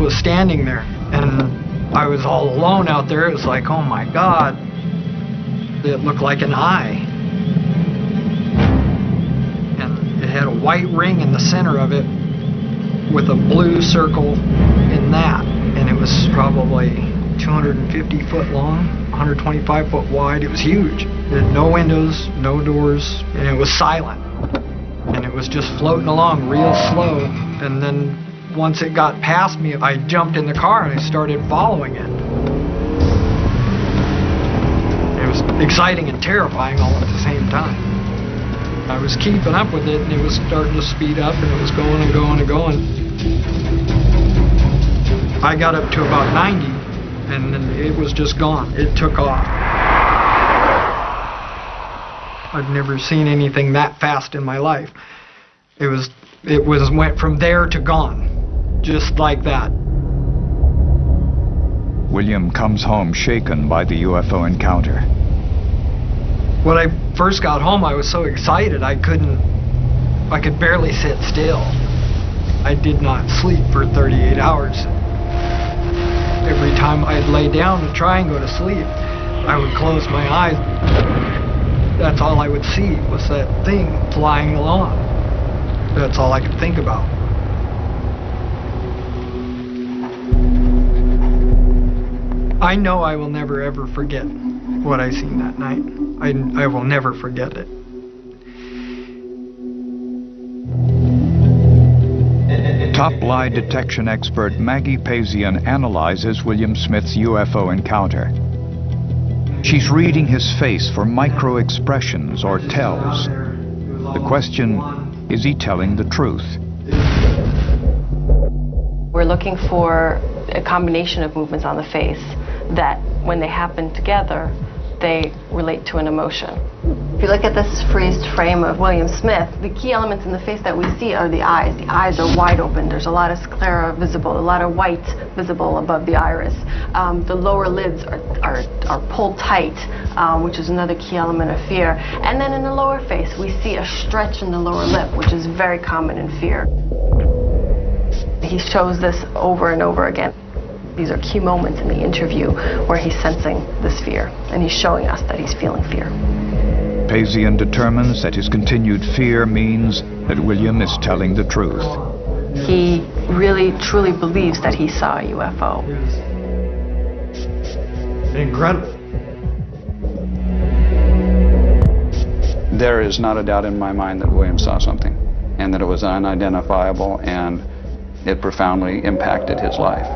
was standing there, and I was all alone out there. It was like, oh my God, it looked like an eye. And it had a white ring in the center of it with a blue circle in that. And it was probably 250 foot long, 125 foot wide. It was huge. It had no windows, no doors, and it was silent. And it was just floating along real slow. And then once it got past me, I jumped in the car and I started following it. It was exciting and terrifying all at the same time. I was keeping up with it, and it was starting to speed up, and it was going and going and going. I got up to about 90, and then it was just gone. It took off. I've never seen anything that fast in my life. It went from there to gone, just like that. William comes home shaken by the UFO encounter. When I first got home, I was so excited I could barely sit still. I did not sleep for 38 hours. Every time I'd lay down to try and go to sleep, I would close my eyes. That's all I would see was that thing flying along. That's all I could think about. I know I will never ever forget what I seen that night. I will never forget it. Top lie detection expert Maggie Pazian analyzes William Smith's UFO encounter. She's reading his face for micro-expressions or tells. The question, is he telling the truth? We're looking for a combination of movements on the face that, when they happen together, they relate to an emotion. If you look at this freezed frame of William Smith, the key elements in the face that we see are the eyes. The eyes are wide open. There's a lot of sclera visible, a lot of white visible above the iris. The lower lids are pulled tight, which is another key element of fear. And then in the lower face, we see a stretch in the lower lip, which is very common in fear. He shows this over and over again. These are key moments in the interview where he's sensing this fear, and he's showing us that he's feeling fear. Pazian determines that his continued fear means that William is telling the truth. He really, truly believes that he saw a UFO. Incredible. There is not a doubt in my mind that William saw something, and that it was unidentifiable, and it profoundly impacted his life.